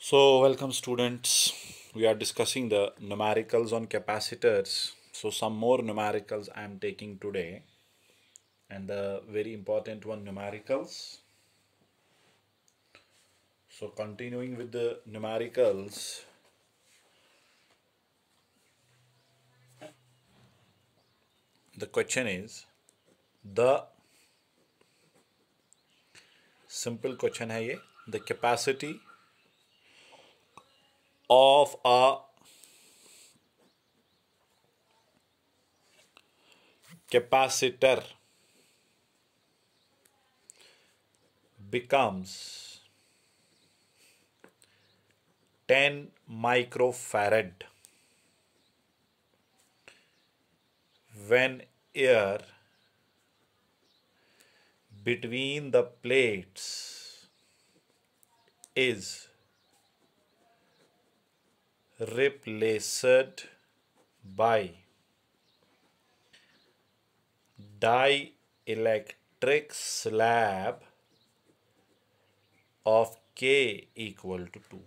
So, welcome students. We are discussing the numericals on capacitors. So, some more numericals I am taking today, and the very important one numericals. So, continuing with the numericals, the question is the simple question है ये the capacity of a capacitor becomes 10 microfarad when air between the plates is replaced by dielectric slab of K equal to 2.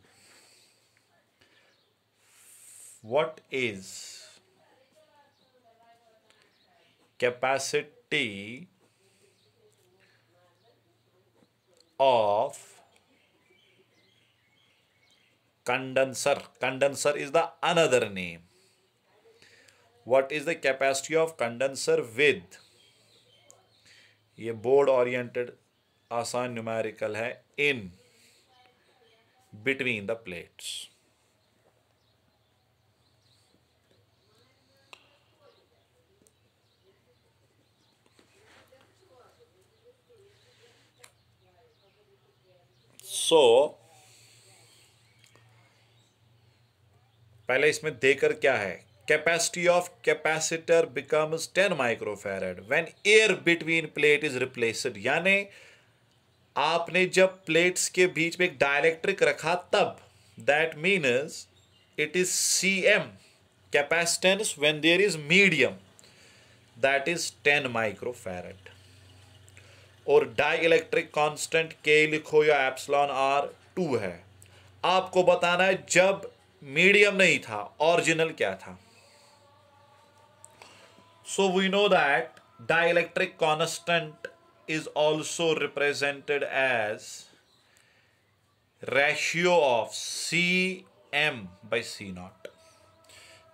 What is capacity of condenser? Condenser is the another name. What is the capacity of condenser with? ये board oriented आसान numerical है in between the plates. सो पहले इसमें देकर क्या है, capacity of capacitor becomes 10 microfarad when air between plate is replaced. यानी आपने जब प्लेट्स के बीच में एक डाइलेक्ट्रिक रखा तब, that means it is CM capacitance when there is medium, that is 10 microfarad. और डाई इलेक्ट्रिक कांस्टेंट K लिखो या एप्सिलॉन R 2 है. आपको बताना है जब मीडियम नहीं था ओरिजिनल क्या था. So we know that dielectric constant is also represented as ratio of CM by C naught.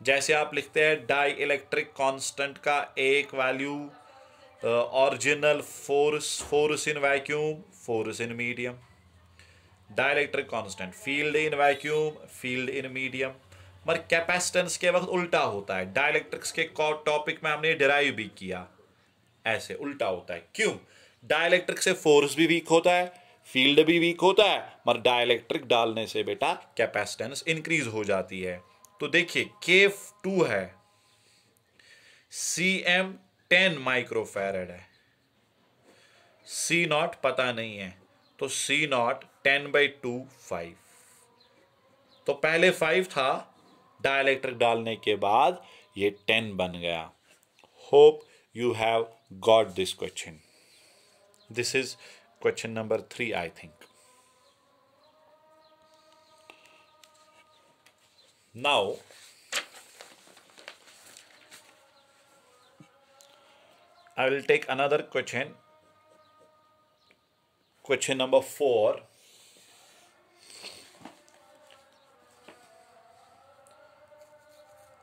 जैसे आप लिखते हैं डाई इलेक्ट्रिक कांस्टेंट का एक value original force in vacuum, force in medium. Dielectric constant field in vacuum, field in medium. मगर capacitance के वक्त उल्टा होता है. डाइलेक्ट्रिक्स के टॉपिक में हमने डिराइव भी किया, ऐसे उल्टा होता है. क्यों? डाइलेक्ट्रिक से फोर्स भी वीक होता है, फील्ड भी वीक होता है, मगर डाइलेक्ट्रिक डालने से बेटा कैपेसिटेंस इंक्रीज हो जाती है. तो देखिए K2 है, CM 10 माइक्रोफैरड है, C नॉट पता नहीं है, तो C नॉट 10/2 5. तो पहले 5 था, डाइलेक्ट्रिक डालने के बाद ये 10 बन गया. Hope you have got this question. This is question number 3, I think. Now I will take another question. Question number 4.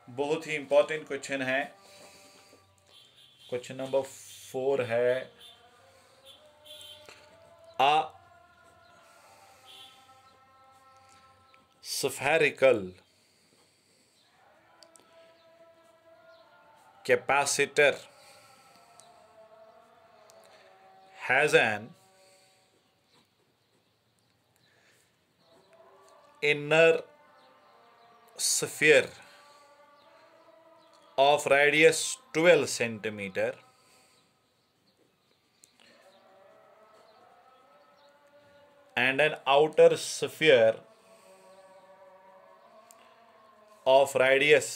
बहुत ही इंपॉर्टेंट क्वेश्चन है. क्वेश्चन नंबर 4 है, a spherical capacitor has an inner sphere of radius 12 centimeter and an outer sphere of radius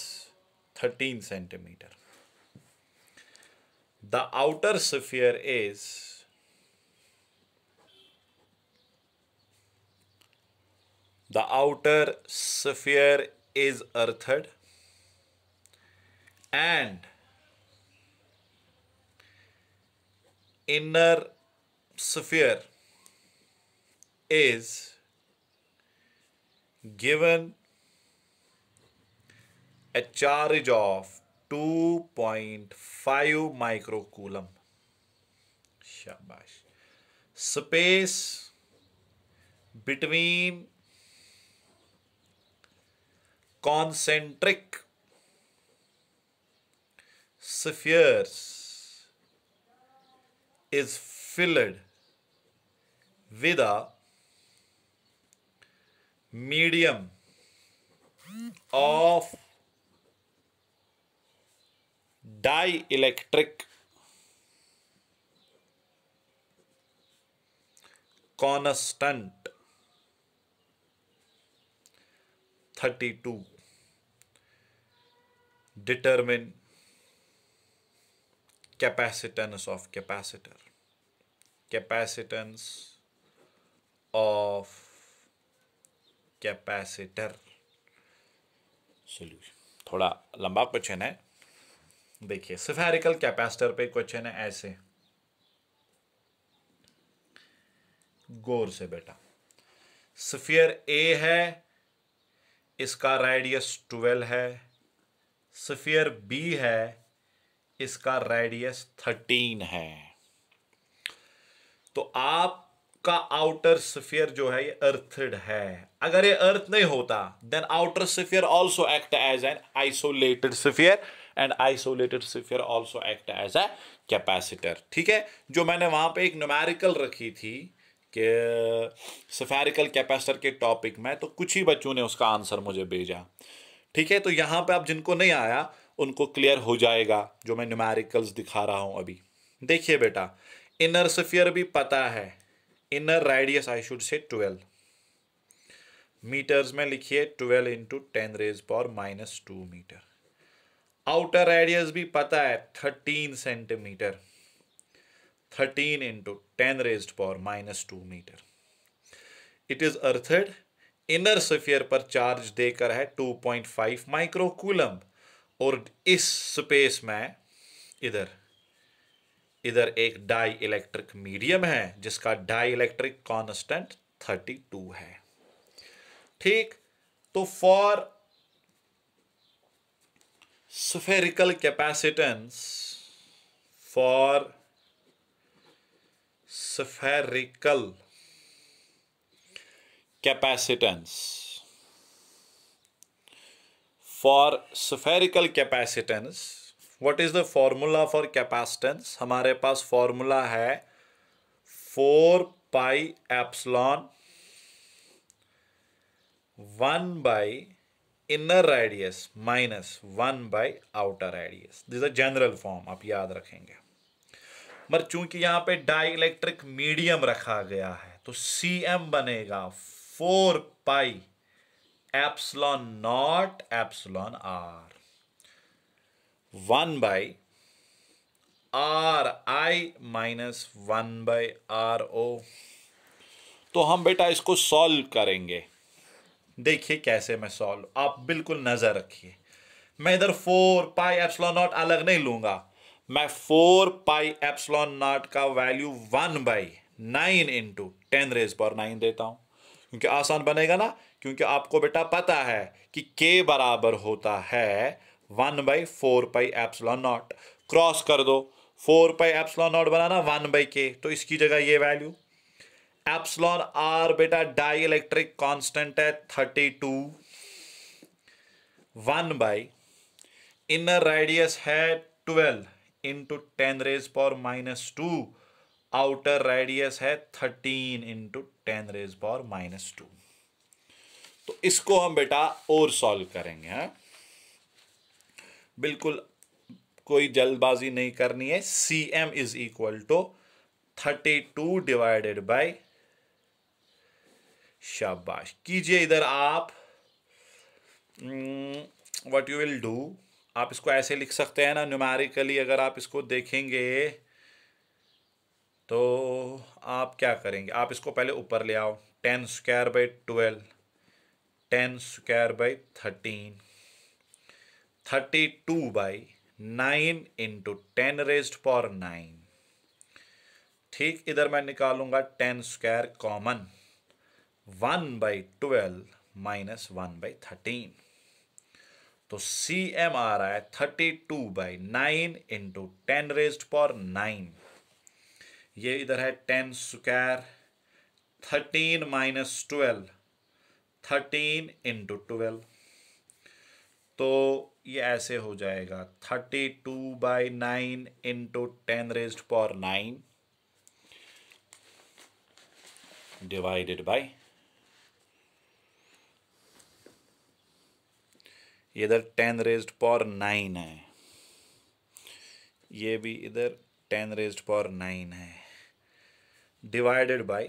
13 centimeter. The outer sphere is The outer sphere is earthed and inner sphere is given a charge of 2.5 microcoulomb. Shabash. Space between concentric spheres is filled with a medium of dielectric constant 32. Determine capacitance of capacitor. Capacitance of capacitor. Solution थोड़ा लंबा question है. देखिए spherical capacitor पे question है ऐसे, गौर से बेटा. Sphere ए है, इसका रेडियस 12 है. स्फीयर बी है, इसका रेडियस 13 है. तो आपका आउटर स्फीयर जो है ये अर्थड है. अगर ये अर्थ नहीं होता then outer sphere also act as an isolated sphere and isolated sphere also act as a capacitor. ठीक है, जो मैंने वहां पे एक न्यूमेरिकल रखी थी कि स्फेरिकल कैपेसिटर के टॉपिक में, तो कुछ ही बच्चों ने उसका आंसर मुझे भेजा. ठीक है, तो यहां पे आप जिनको नहीं आया उनको क्लियर हो जाएगा जो मैं न्यूमेरिकल्स दिखा रहा हूं अभी. देखिए बेटा, इनर स्फीयर भी पता है. Inner radius I should say 12 metres में लिखिए, 12 इंटू 10⁻⁻² मीटर. आउटर रेडियस भी पता है 13 centimetre, 13 into 10⁻⁻² metre. It is earthed. Inner sphere पर चार्ज देकर है 2.5 माइक्रोकूलम और इस स्पेस में इधर एक डाई इलेक्ट्रिक मीडियम है जिसका डाई इलेक्ट्रिक कांस्टेंट 32 है. ठीक, तो for spherical capacitance, for spherical capacitance, what is the formula for capacitance? हमारे पास फॉर्मूला है 4 pi epsilon 1 by inner radius minus 1 by outer radius. This is general form, आप याद रखेंगे. मगर चूंकि यहां पे डाई इलेक्ट्रिक मीडियम रखा गया है तो Cm बनेगा 4 pi epsilon not epsilon r 1 by ri minus 1 by ro. तो हम बेटा इसको सॉल्व करेंगे. देखिए कैसे मैं सॉल्व, आप बिल्कुल नजर रखिए. मैं इधर 4 पाई एप्सिलॉन नॉट अलग नहीं लूंगा, मैं 4 पाई एप्सिलॉन नॉट का वैल्यू 1/9 इंटू 10⁻⁹ देता हूं, क्योंकि आसान बनेगा ना. क्योंकि आपको बेटा पता है कि k बराबर होता है 1/4 पाई एप्सिलॉन नॉट. क्रॉस कर दो, 4 pi epsilon not banana 1/k, तो इसकी जगह ये वैल्यू. एप्सिलॉन आर बेटा डाई इलेक्ट्रिक कांस्टेंट है 32, 1 बाई इनर रेडियस है 12 इंटू 10⁻⁻², आउटर रेडियस है 13 इंटू 10⁻⁻². तो इसको हम बेटा और सॉल्व करेंगे. हाँ, बिल्कुल कोई जल्दबाजी नहीं करनी है. Cm is equal to 32 divided by, शाबाश कीजिए इधर आप. व्हाट यू विल डू, आप इसको ऐसे लिख सकते हैं ना न्यूमेरिकली. अगर आप इसको देखेंगे तो आप क्या करेंगे, आप इसको पहले ऊपर ले आओ. 10² by 12 10 square by 13, 32 by 9 into 10 raised power 9. ठीक, इधर मैं निकालूंगा 10 स्क्वायर कॉमन, 1/12 माइनस 1/13, तो सी एम आ रहा है 32/9 इंटू 10 रेज्ड पावर 9. ये इधर है 10 स्क्वायर, 13 माइनस 12, 13 इंटू 12, तो ये ऐसे हो जाएगा 32/9 into 10 raised power 9 divided by, इधर 10 रेज्ड पावर 9 है, ये भी इधर 10 रेज्ड पावर 9 है, डिवाइडेड बाय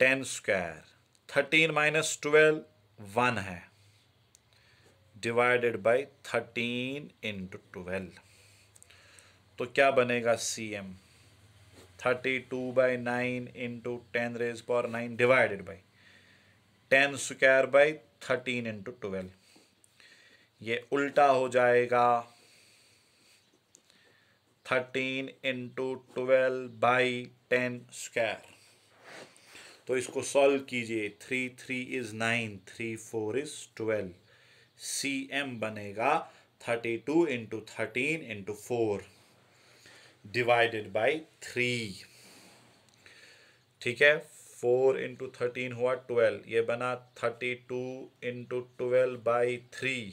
10 स्क्वायर, 13 माइनस 12 1 है, डिवाइडेड बाय 13 इंटू 12, तो क्या बनेगा C M 32/9 into 10 raise power 9 divided by 10 square by 13 into 12. ये उल्टा हो जाएगा 13 इंटू 12 बाई 10 स्क्वायर. तो इसको सॉल्व कीजिए, 3 3 इज 9, 3 4 इज 12. सी एम बनेगा 32 इंटू 13 इंटू 4 डिवाइडेड बाई 3. ठीक है, 4 इंटू 13 हुआ 12, ये बना 32 into 12 by 3,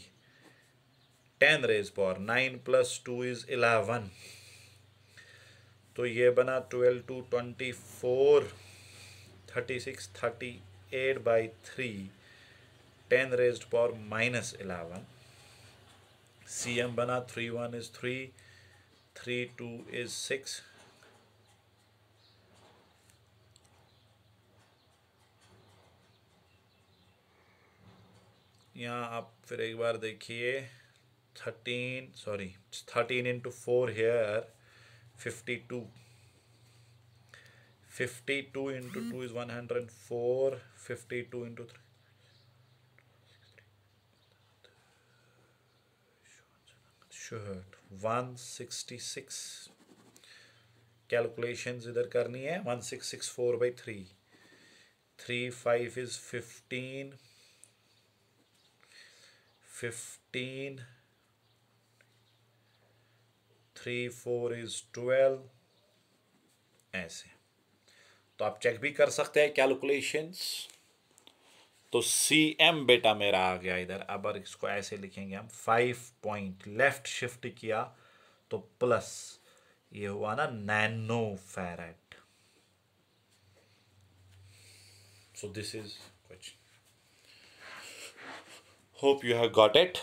10 raise power 9 plus 2 is 11, तो ये बना 12 2 24, 36 38 by 3, 10 raised power minus 11. C M बना 3 1 इज 3, 3 2 इज 6. यहाँ आप फिर एक बार देखिए, 13 into 4 here 52, 52 into 2 is 104, 52 into 3 166. Calculations इधर करनी है, 1664/3, 3 5 इज 15, 15, 3 4 इज 12, ऐसे. तो आप चेक भी कर सकते हैं कैलकुलेशंस. तो सी एम बेटा मेरा आ गया इधर. अब इसको ऐसे लिखेंगे हम, 5 पॉइंट लेफ्ट शिफ्ट किया तो प्लस, ये हुआ ना nano farad. So this is question. Hope you have got it.